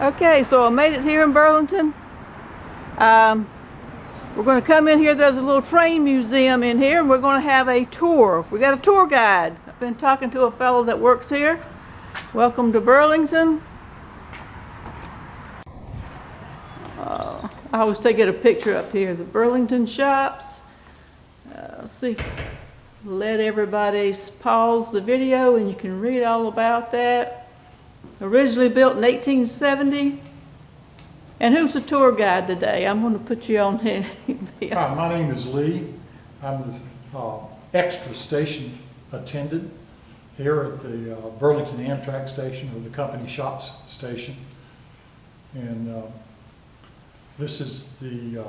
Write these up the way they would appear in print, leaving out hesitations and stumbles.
Okay, so I made it here in Burlington. We're going to come in here. There's a little train museum in here, and we're going to have a tour. We got a tour guide. I've been talking to a fellow that works here. Welcome to Burlington. I always get a picture up here. The Burlington shops. Let's see. Let everybody pause the video, and you can read all about that. Originally built in 1870. And who's the tour guide today? I'm going to put you on here. Hi, my name is Lee. I'm the extra station attendant here at the Burlington Amtrak station, or the company shops station. And this is the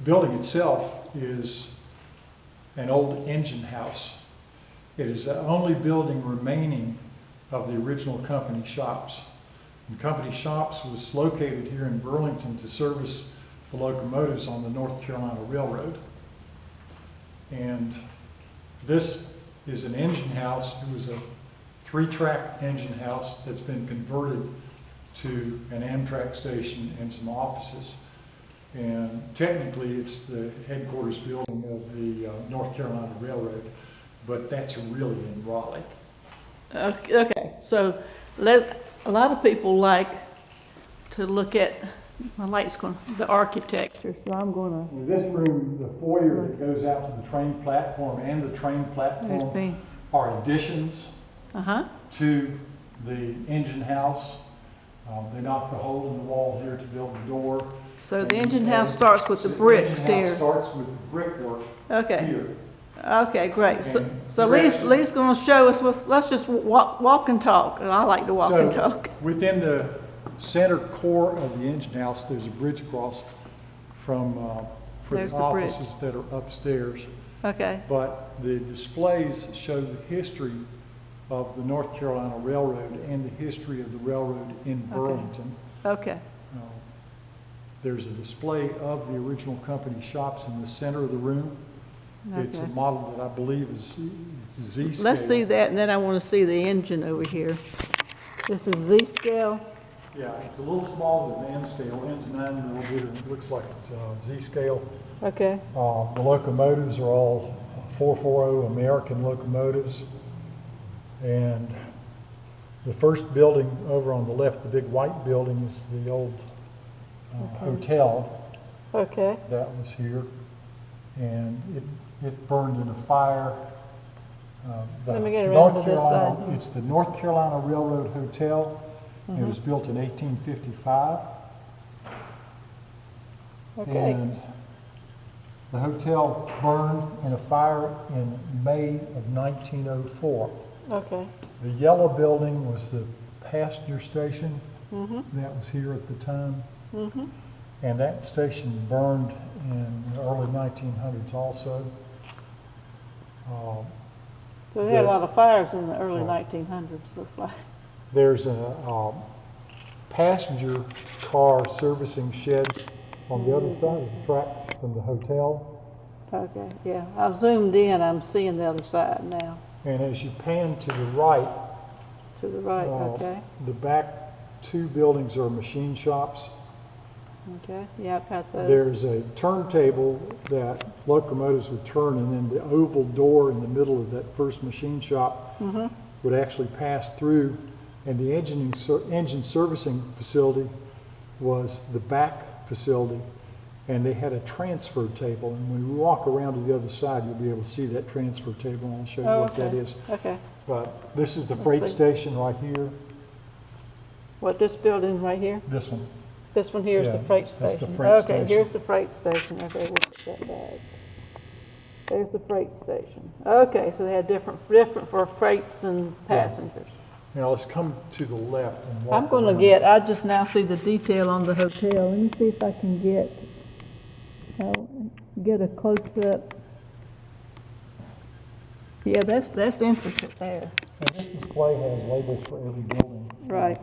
building itself is an old engine house. It is the only building remaining of the original company shops. And company shops was located here in Burlington to service the locomotives on the North Carolina Railroad. And this is an engine house. It was a 3-track engine house that's been converted to an Amtrak station and some offices. And technically it's the headquarters building of the North Carolina Railroad, but that's really in Raleigh. Okay, so a lot of people like to look at, my light's going, the architecture, so I'm going to. In this room, the foyer that goes out to the train platform and the train platform are additions to the engine house. They knocked a hole in the wall here to build the door. So the engine house starts with the bricks here. The engine house starts with the brickwork here. Okay, great. So Lee's going to show us. Let's just walk and talk. I like to walk and talk. Within the center core of the engine house, there's a bridge across from for the offices that are upstairs. Okay. But the displays show the history of the North Carolina Railroad and the history of the railroad in Burlington. Okay. There's a display of the original company shops in the center of the room. Okay. It's a model that I believe is Z-scale. Let's see that, and then I want to see the engine over here. This is Z-scale? Yeah, it's a little smaller than N-scale. N's 9mm. It looks like it's Z-scale. Okay. The locomotives are all 440 American locomotives. And the first building over on the left, the big white building, is the old hotel. Okay. That was here. And it burned in a fire. Let me get around to this side. It's the North Carolina Railroad Hotel. It was built in 1855. Okay. And the hotel burned in a fire in May of 1904. Okay. The yellow building was the passenger station. That was here at the time. And that station burned in the early 1900s also. So they had a lot of fires in the early 1900s, looks like. There's a passenger car servicing shed on the other side of the track from the hotel. Okay, yeah. I've zoomed in. I'm seeing the other side now. And as you pan to the right, okay. The back two buildings are machine shops. Okay, yeah, I've got those. There's a turntable that locomotives would turn, and then the oval door in the middle of that first machine shop would actually pass through, and the engine servicing facility was the back facility, and they had a transfer table, and when we walk around to the other side, you'll be able to see that transfer table, and I'll show you what that is. Okay. But this is the freight station right here. What, this building right here? This one. This one here is the freight station. That's the freight station. Okay, here's the freight station. Okay, we'll put that back. There's the freight station. Okay, so they had different for freights and passengers. Now let's come to the left and walk I'm going to I just now see the detail on the hotel. Let me see if I can get a close-up. Yeah, that's intricate there. And this display has labels for every building. Right.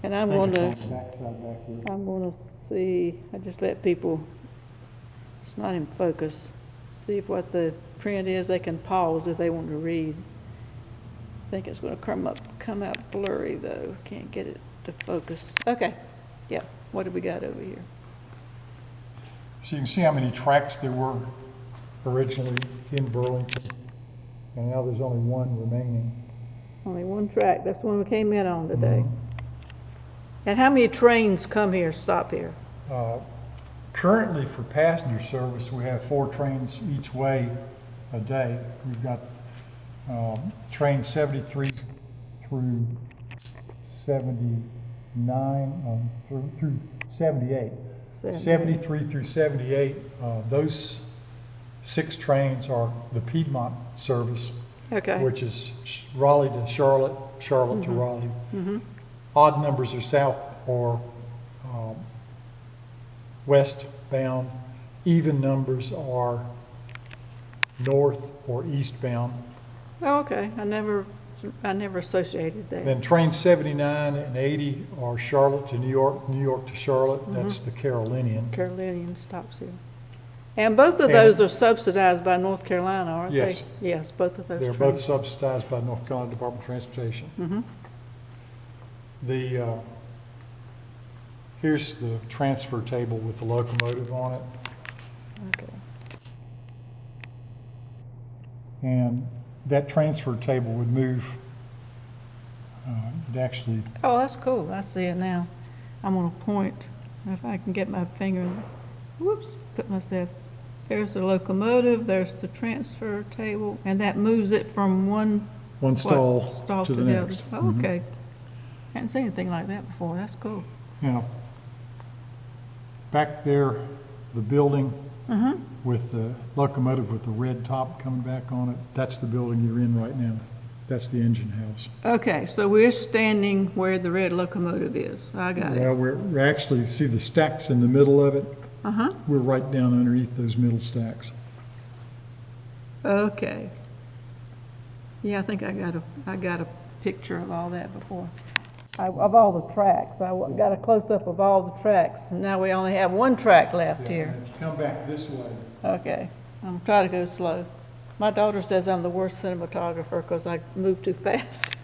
And I'm going to see, I just let people, it's not in focus, see if what the print is. They can pause if they want to read. I think it's going to come out blurry though. Can't get it to focus. Okay, yeah, what do we got over here? So you can see how many tracks there were originally in Burlington, and now there's only one remaining. Only one track, that's the one we came in on today. And how many trains come here, stop here? Currently, for passenger service, we have 4 trains each way a day. We've got trains 73 through 79, through 78. 73 through 78, those 6 trains are the Piedmont service, Okay, which is Raleigh to Charlotte, Charlotte to Raleigh. Odd numbers are south or westbound. Even numbers are north or eastbound. oh, okay, I never associated that. Then trains 79 and 80 are Charlotte to New York, New York to Charlotte. That's the Carolinian. Carolinian stops here. And both of those are subsidized by North Carolina, aren't they? Yes. Yes, both of those They're trains. both subsidized by North Carolina Department of Transportation. Here's the transfer table with the locomotive on it. Okay. And that transfer table would move, it actually, Oh, that's cool, I see it now. I'm gonna point, if I can get my finger, whoops, put myself, there's the locomotive, there's the transfer table, and that moves it from one one stall stall to the other. next. Oh, okay. Hadn't seen anything like that before, that's cool. Now, back there, the building with the locomotive with the red top coming back on it, that's the building you're in right now. That's the engine house. Okay, so we're standing where the red locomotive is, I got it. Well, we're actually, see the stacks in the middle of it? We're right down underneath those middle stacks. Okay. Yeah, I think I got a picture of all that before. Of all the tracks, I got a close-up of all the tracks, and now we only have one track left here. If you come back this way, Okay, I'm trying to go slow. My daughter says I'm the worst cinematographer because I move too fast.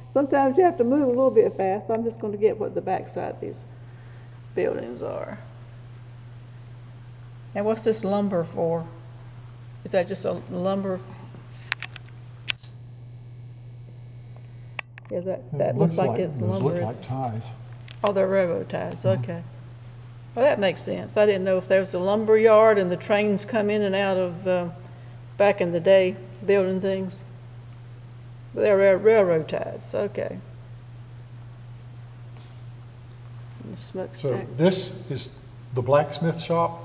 Sometimes you have to move a little bit fast. I'm just going to get what the backside of these buildings are. And what's this lumber for? Is that just a lumber? Is that looks like it's those lumber? look like ties. Oh, they're railroad ties, okay. Well, that makes sense. I didn't know if there was a lumber yard and the trains come in and out of, back in the day, building things. But they're railroad ties, okay. And the So smokestack. this is the blacksmith shop.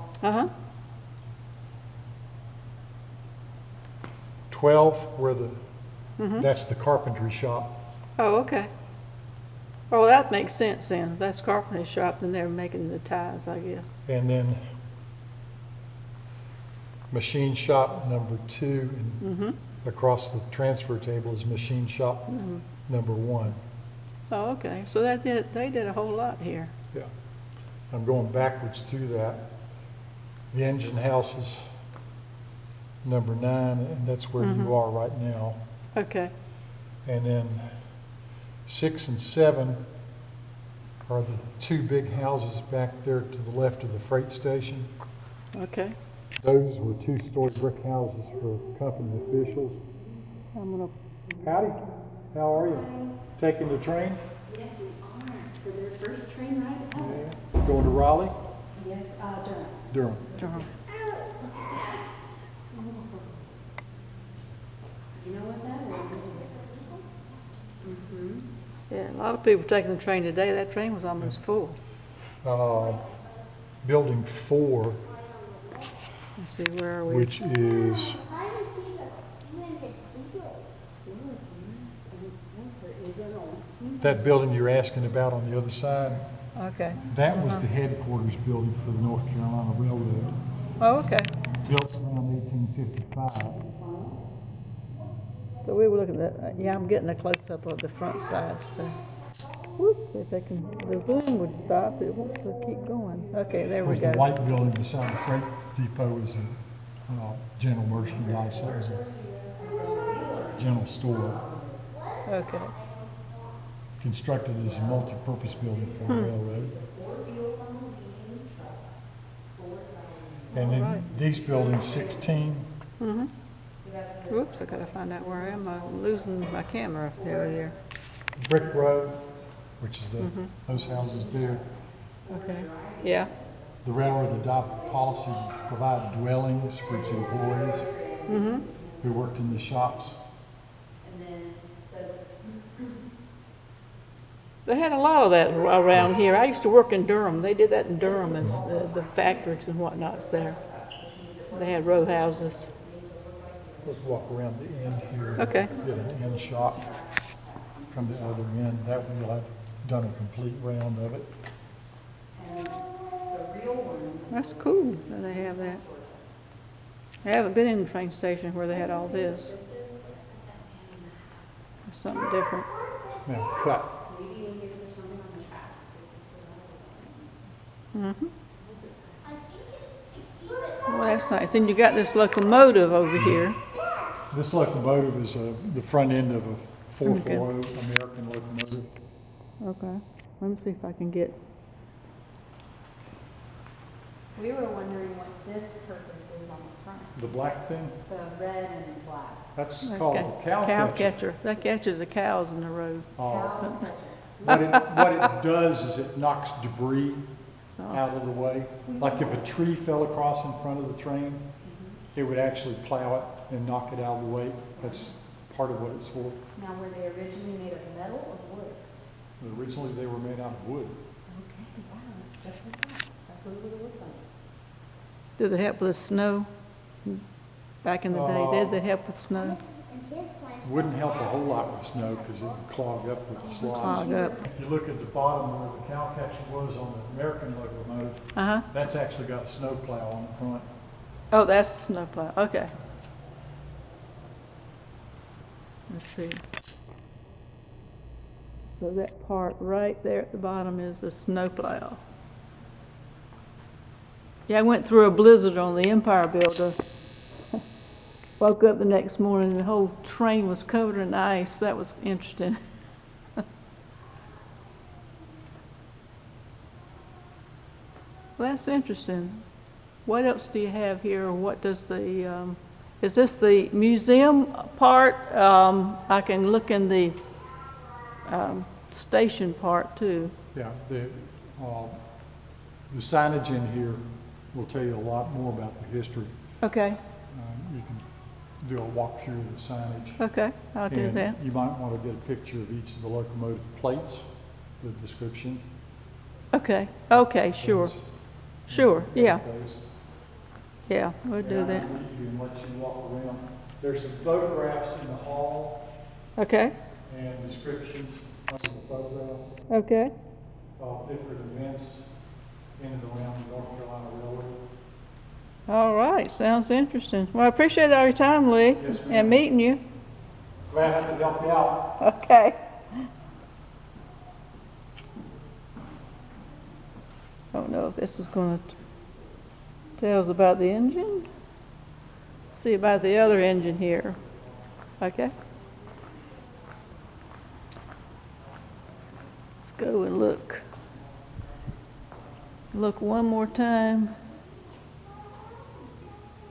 12 where that's the carpentry shop. Oh, okay. Oh, that makes sense then. That's carpentry shop, and they're making the ties, I guess. And then machine shop number 2, and across the transfer table is machine shop number 1. Oh, okay. So they did a whole lot here. Yeah. I'm going backwards through that. The engine house is number 9, and that's where you are right now. Okay. And then 6 and 7 are the 2 big houses back there to the left of the freight station. Okay. Those were 2-story brick houses for company officials. I'm gonna, Howdy, how are you? Taking the train? Yes, we are, for their first train ride ever. Yeah. Going to Raleigh? Yes, Durham. Durham. You know what that is? yeah, a lot of people taking the train today. That train was almost full. Building 4, Let's see, where are we? which is, that building you're asking about on the other side, Okay. that was the headquarters building for the North Carolina Railroad, Oh, okay. built around 1855. So we were looking at, yeah, I'm getting a close-up of the front sides too. Whoop, if they can, the zoom would stop, it wants to keep going. Okay, there Of we course, the go. white building beside the freight depot is a general merchandise. That was a general store. Okay. constructed as a multi-purpose building for the railroad. And then Right. these buildings, 16, Whoops, I gotta find out where I am. I'm losing my camera over there. Brick Road, which is those houses there. Okay. Yeah. The railroad adopted policy to provide dwellings for its employees who worked in the shops. They had a lot of that around here. I used to work in Durham. They did that in Durham, and the factories and whatnot's there. They had row houses. Let's walk around the end here. Okay. Get an end shot from the other end. That way I've done a complete round of it. That's cool that they have that. I haven't been in the train station where they had all this. There's something different. Now cut. Well, that's nice. And you got this locomotive over here. This locomotive is the front end of a 440 American locomotive. Okay. Let me see if I can get. We were wondering what this purpose is on the front, The black thing, the red and black. that's called a cow catcher. catcher. That catches the cows in the road. Cow catcher. What it does is it knocks debris out of the way. Like if a tree fell across in front of the train, it would actually plow it and knock it out of the way. That's part of what it's for. Now, were they originally made of metal or wood? Originally, they were made out of wood. Okay, wow, that's just like that. That's what it would have looked like. Did they help with the snow? Back in the day, did they help with snow? Wouldn't help a whole lot with snow because it would clog up with the slides. Clog up. If you look at the bottom where the cow catcher was on the American locomotive, Uh-huh. that's actually got a snow plow on the front. Oh, that's snowplow. Okay. Let's see. So that part right there at the bottom is the snowplow. Yeah, I went through a blizzard on the Empire Builder. Woke up the next morning and the whole train was covered in ice. That was interesting. Well, that's interesting. What else do you have here, or what does the, is this the museum part? I can look in the station part too. Yeah, the signage in here will tell you a lot more about the history. Okay, You can do a walkthrough of the signage. okay, I'll do And that. you might want to get a picture of each of the locomotive plates, the description. Okay, okay, sure, sure, yeah, Those. yeah, we'll do And that. I'll leave you and let you walk around. There's some photographs in the hall Okay, and descriptions of the photograph okay. of different events in and around the North Carolina Railroad. All right, sounds interesting. Well, I appreciate all your time, Lee, Yes, ma'am. and meeting you. Glad I could help you out. Okay. Don't know if this is going to tell us about the engine. See about the other engine here. Okay. Let's go and look. Look one more time.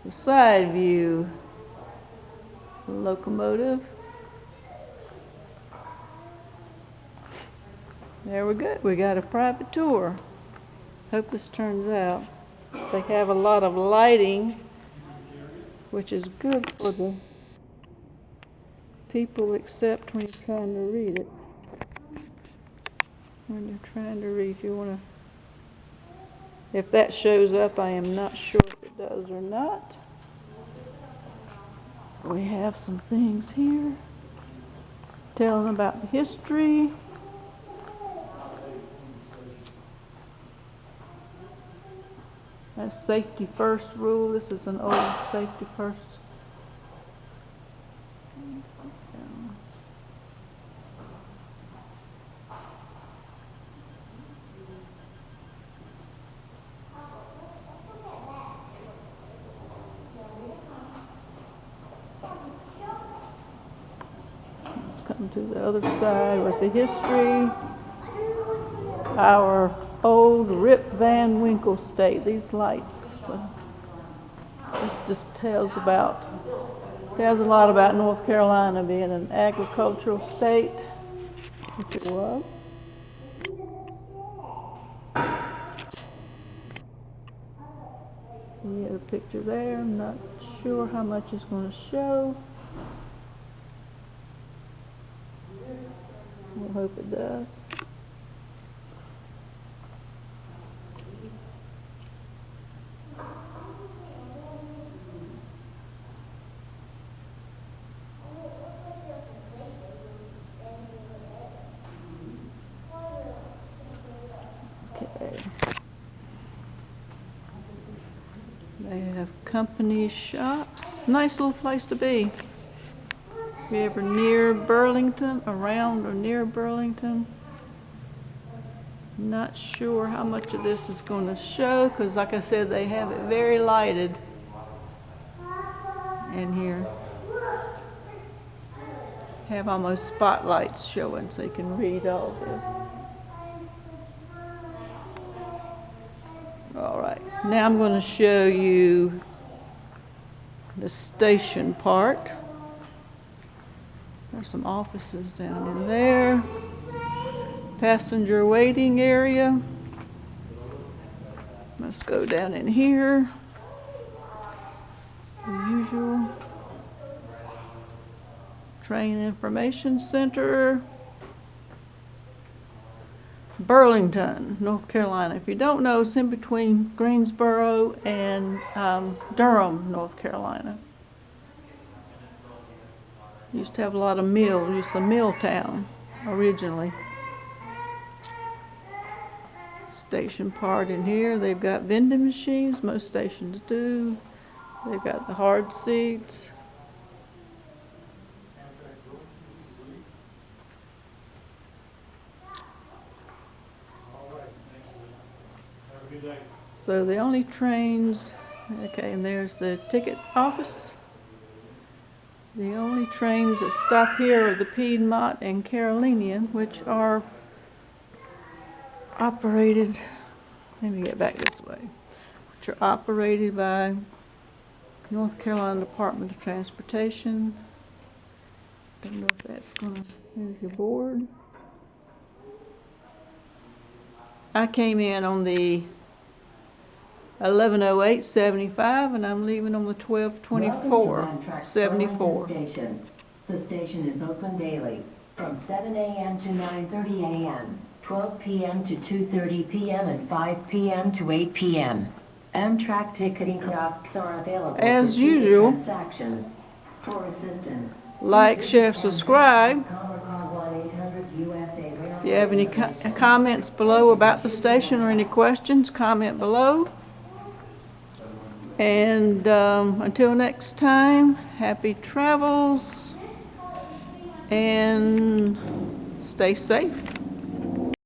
The side view. Locomotive. There we go. We got a private tour. Hope this turns out. They have a lot of lighting, which is good for the people, except when you're trying to read it. When you're trying to read, if you want to. If that shows up, I am not sure if it does or not. We have some things here telling about the history. That's safety first rule. This is an old safety first. Come to the other side with the history. Our old Rip Van Winkle state, these lights. This just tells a lot about North Carolina being an agricultural state, which it was. You get a picture there. I'm not sure how much it's going to show. We'll hope it does. Okay. They have company shops. Nice little place to be. If you're ever near Burlington, around or near Burlington. Not sure how much of this is going to show because, like I said, they have it very lighted in here. Have almost spotlights showing so you can read all this. All right, now I'm going to show you the station part. There's some offices down in there. Passenger waiting area. Let's go down in here. It's the usual. Train Information Center. Burlington, North Carolina. If you don't know, it's in between Greensboro and Durham, North Carolina. Used to have a lot of mills. It's a mill town originally. Station part in here. They've got vending machines. Most stations do. They've got the hard seats. So the only trains, okay, and there's the ticket office. The only trains that stop here are the Piedmont and Carolinian, which are operated, let me get back this way, which are operated by North Carolina Department of Transportation. Don't know if that's gonna move your board. I came in on the 11:08:75 and I'm leaving on the 12:24:74. The station is open daily from 7 a.m. to 9:30 a.m., 12 p.m. to 2:30 p.m., and 5 p.m. to 8 p.m. Amtrak ticketing kiosks are available as usual. Transactions. For assistance, Like, share, subscribe. If you have any comments below about the station or any questions, comment below. And until next time, happy travels and stay safe.